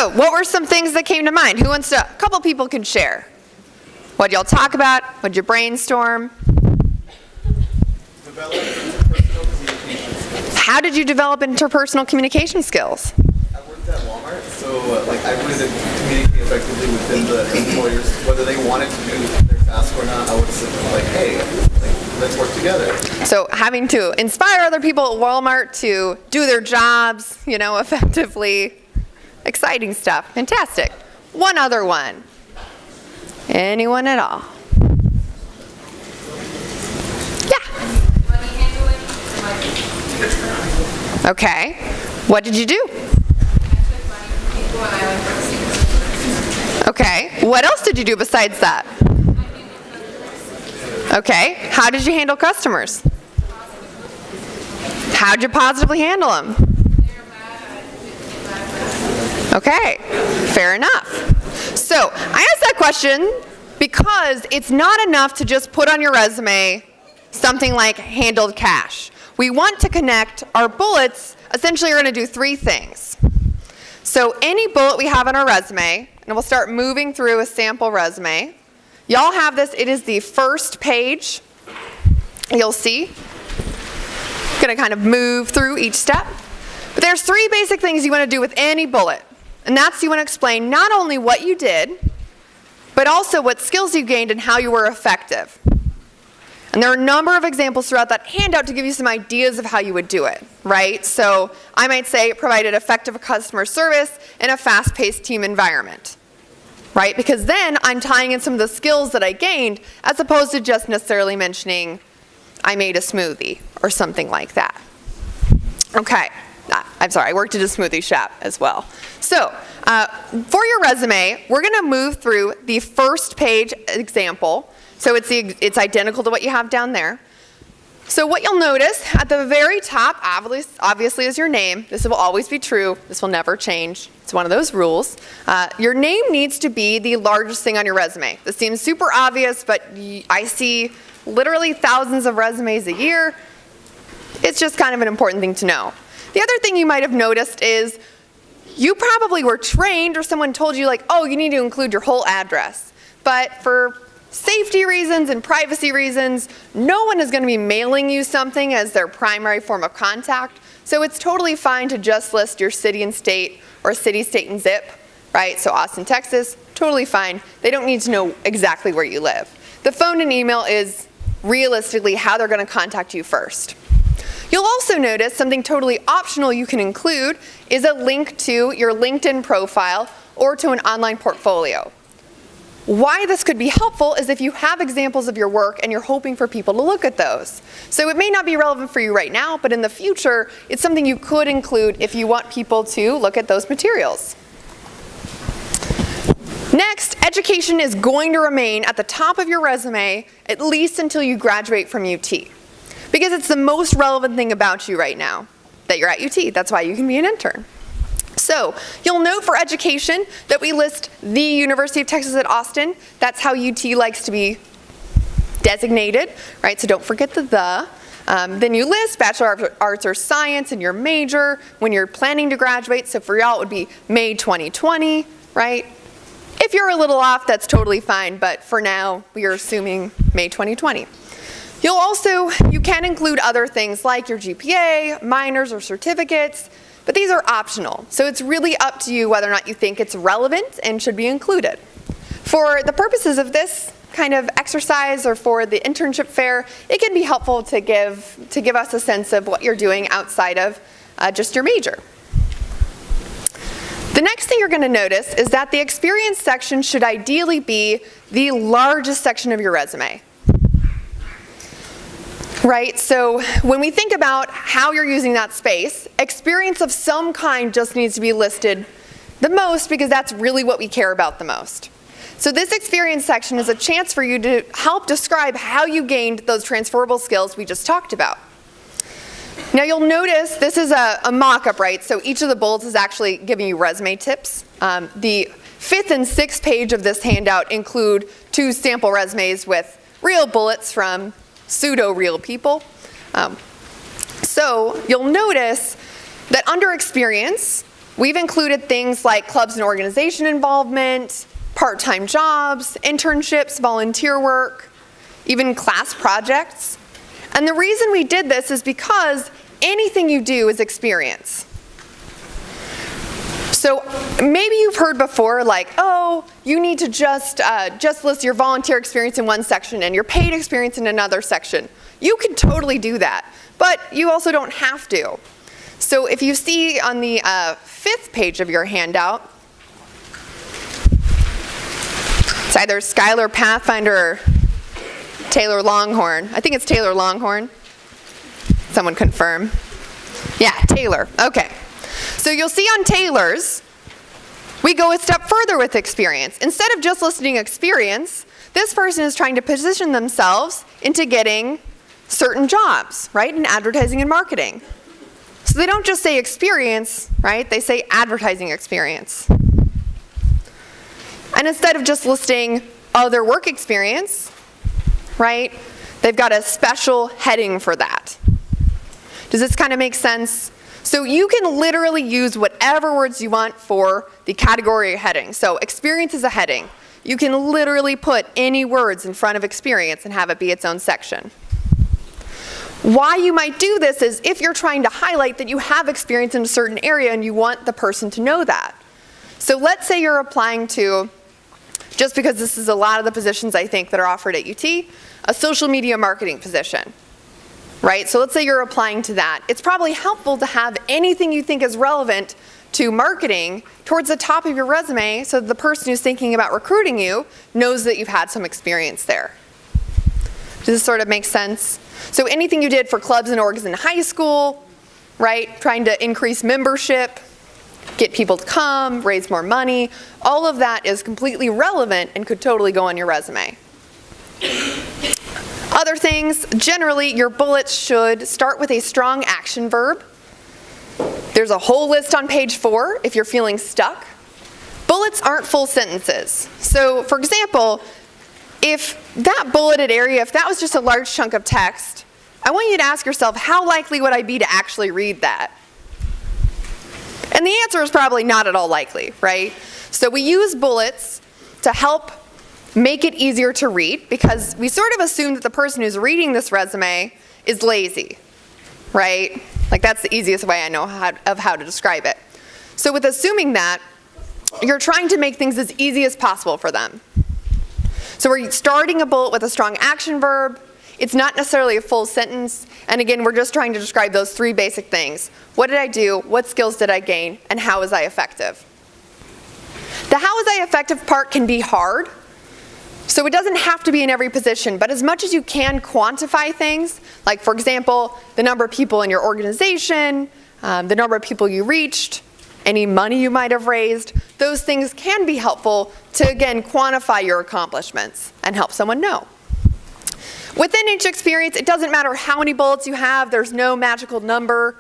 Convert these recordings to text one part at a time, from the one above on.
So what were some things that came to mind? Who wants to, a couple people can share. What'd y'all talk about? What'd you brainstorm? Develop interpersonal communication skills. How did you develop interpersonal communication skills? I worked at Walmart, so I would communicate effectively within the employers, whether they wanted to do their task or not. I would say like, hey, let's work together. So having to inspire other people at Walmart to do their jobs, effectively. Exciting stuff. Fantastic. One other one. Anyone at all? Yeah. Money handling, Okay. What did you do? I took money from people and I went for Okay. What else did you do besides that? Okay. How did you handle customers? How did you positively handle them? Okay. Fair enough. So I asked that question because it's not enough to just put on your resume something like handled cash. We want to connect our bullets. Essentially, we're going to do three things. So any bullet we have on our resume, and we'll start moving through a sample resume. Y'all have this. It is the first page. You'll see. Going to kind of move through each step. But there's three basic things you want to do with any bullet. And that's you want to explain not only what you did, but also what skills you gained and how you were effective. And there are a number of examples throughout that handout to give you some ideas of how you would do it, right? So I might say it provided effective customer service in a fast-paced team environment, right? Because then I'm tying in some of the skills that I gained as opposed to just necessarily mentioning I made a smoothie or something like that. Okay. I'm sorry, I worked at a smoothie shop as well. So, for your resume, we're going to move through the first page example. So it's identical to what you have down there. So what you'll notice at the very top, obviously, is your name. This will always be true. This will never change. It's one of those rules. Your name needs to be the largest thing on your resume. This seems super obvious, but I see literally thousands of resumes a year. It's just kind of an important thing to know. The other thing you might have noticed is you probably were trained or someone told you like, oh, you need to include your whole address. But for safety reasons and privacy reasons, no one is going to be mailing you something as their primary form of contact. So it's totally fine to just list your city and state or city, state, and zip, right? So Austin, Texas, totally fine. They don't need to know exactly where you live. The phone and email is realistically how they're going to contact you first. You'll also notice something totally optional you can include is a link to your LinkedIn profile or to an online portfolio. Why this could be helpful is if you have examples of your work and you're hoping for people to look at those. So it may not be relevant for you right now, but in the future, it's something you could include if you want people to look at those materials. Next, education is going to remain at the top of your resume at least until you graduate from UT. Because it's the most relevant thing about you right now, that you're at UT. That's why you can be an intern. So you'll note for education that we list the University of Texas at Austin. That's how UT likes to be designated, right? So don't forget the. Then you list Bachelor of Arts or Science in your major when you're planning to graduate. So for y'all, it would be May 2020, right? If you're a little off, that's totally fine. But for now, we are assuming May 2020. You can include other things like your GPA, minors, or certificates, but these are optional. So it's really up to you whether or not you think it's relevant and should be included. For the purposes of this kind of exercise or for the internship fair, it can be helpful to give us a sense of what you're doing outside of just your major. The next thing you're going to notice is that the experience section should ideally be the largest section of your resume. Right, so when we think about how you're using that space, experience of some kind just needs to be listed the most because that's really what we care about the most. So this experience section is a chance for you to help describe how you gained those transferable skills we just talked about. Now you'll notice this is a mock-up, right? So each of the bullets is actually giving you resume tips. The 5th and 6th page of this handout include 2 sample resumes with real bullets from pseudo-real people. So you'll notice that under experience, We've included things like clubs and organization involvement, part-time jobs, internships, volunteer work, even class projects. And the reason we did this is because anything you do is experience. So maybe you've heard before, like, oh, you need to just list your volunteer experience in one section and your paid experience in another section. You can totally do that, but you also don't have to. So if you see on the 5th page of your handout, it's either Schuyler Pathfinder or Taylor Longhorn. I think it's Taylor Longhorn. Someone confirm. Yeah, Taylor. Okay. So you'll see on Taylor's, we go a step further with experience. Instead of just listing experience, this person is trying to position themselves into getting certain jobs, right, in advertising and marketing. So they don't just say experience, right, they say advertising experience. And instead of just listing other work experience, right, they've got a special heading for that. Does this kind of make sense? So you can literally use whatever words you want for the category heading. So experience is a heading. You can literally put any words in front of experience and have it be its own section. Why you might do this is if you're trying to highlight that you have experience in a certain area and you want the person to know that. So let's say you're applying to, just because this is a lot of the positions I think that are offered at UT, a social media marketing position. Right? So let's say you're applying to that. It's probably helpful to have anything you think is relevant to marketing towards the top of your resume so that the person who's thinking about recruiting you knows that you've had some experience there. Does this sort of make sense? So anything you did for clubs and orgs in high school, right? Trying to increase membership, get people to come, raise more money, all of that is completely relevant and could totally go on your resume. Other things, generally your bullets should start with a strong action verb. There's a whole list on page 4 if you're feeling stuck. Bullets aren't full sentences. So for example, if that bulleted area, if that was just a large chunk of text, I want you to ask yourself, how likely would I be to actually read that? And the answer is probably not at all likely, right? So we use bullets to help make it easier to read because we sort of assume that the person who's reading this resume is lazy, right? Like that's the easiest way I know how to describe it. So with assuming that, you're trying to make things as easy as possible for them. So we're starting a bullet with a strong action verb. It's not necessarily a full sentence. And again, we're just trying to describe those 3 basic things. What did I do? What skills did I gain? And how was I effective? The how was I effective part can be hard. So it doesn't have to be in every position, but as much as you can quantify things, like for example, the number of people in your organization, the number of people you reached, any money you might have raised, those things can be helpful to, again, quantify your accomplishments and help someone know. Within each experience, it doesn't matter how many bullets you have, there's no magical number,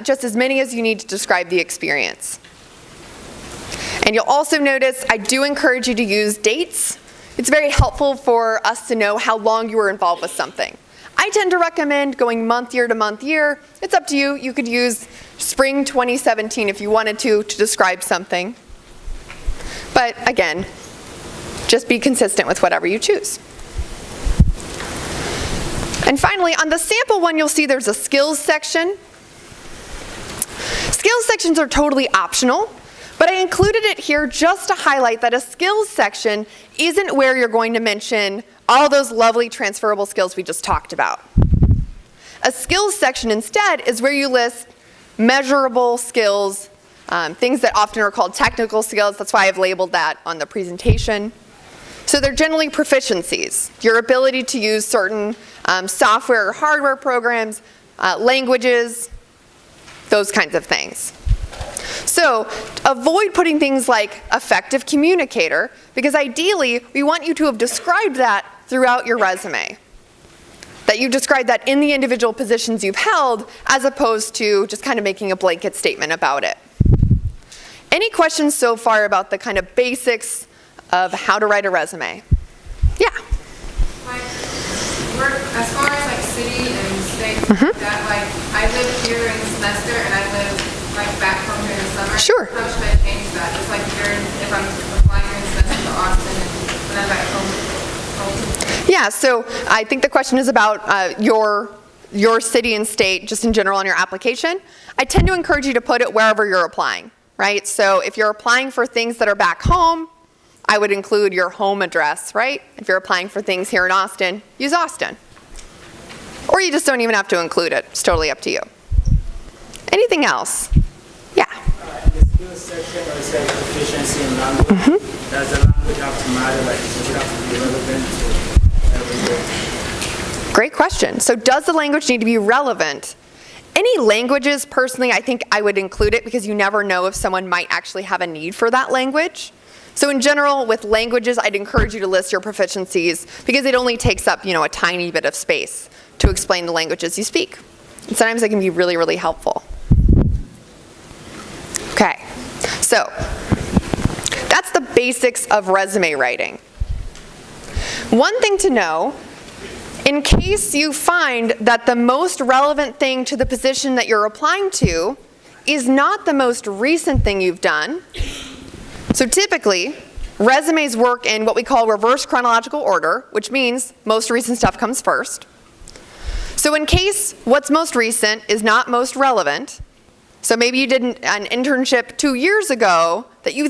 just as many as you need to describe the experience. And you'll also notice I do encourage you to use dates. It's very helpful for us to know how long you were involved with something. I tend to recommend going month year to month year. It's up to you. You could use spring 2017 if you wanted to describe something. But again, just be consistent with whatever you choose. And finally, on the sample one, you'll see there's a skills section. Skills sections are totally optional. But I included it here just to highlight that a skills section isn't where you're going to mention all those lovely transferable skills we just talked about. A skills section instead is where you list measurable skills, things that often are called technical skills. That's why I've labeled that on the presentation. So they're generally proficiencies, your ability to use certain software or hardware programs, languages, those kinds of things. So avoid putting things like effective communicator, because ideally we want you to have described that throughout your resume. That you describe that in the individual positions you've held, as opposed to just kind of making a blanket statement about it. Any questions so far about the kind of basics of how to write a resume? Yeah? Like, as far as like city and state, that like I live here in the semester and I live like back home during the summer. Sure. Yeah, so I think the question is about your city and state, just in general on your application. I tend to encourage you to put it wherever you're applying, right? So if you're applying for things that are back home, I would include your home address, right? If you're applying for things here in Austin, use Austin. Or you just don't even have to include it. It's totally up to you. Anything else? Yeah. The skills section where it says proficiency in language, does the language have to matter? Like, does it have to be relevant to everything? Great question. So does the language need to be relevant? Any languages, personally, I think I would include it because you never know if someone might actually have a need for that language. So in general, with languages, I'd encourage you to list your proficiencies because it only takes up, a tiny bit of space to explain the languages you speak. And sometimes it can be really, really helpful. Okay, so that's the basics of resume writing. One thing to know, in case you find that the most relevant thing to the position that you're applying to is not the most recent thing you've done. So typically, resumes work in what we call reverse chronological order, which means most recent stuff comes first. So in case what's most recent is not most relevant, so maybe you did an internship 2 years ago that you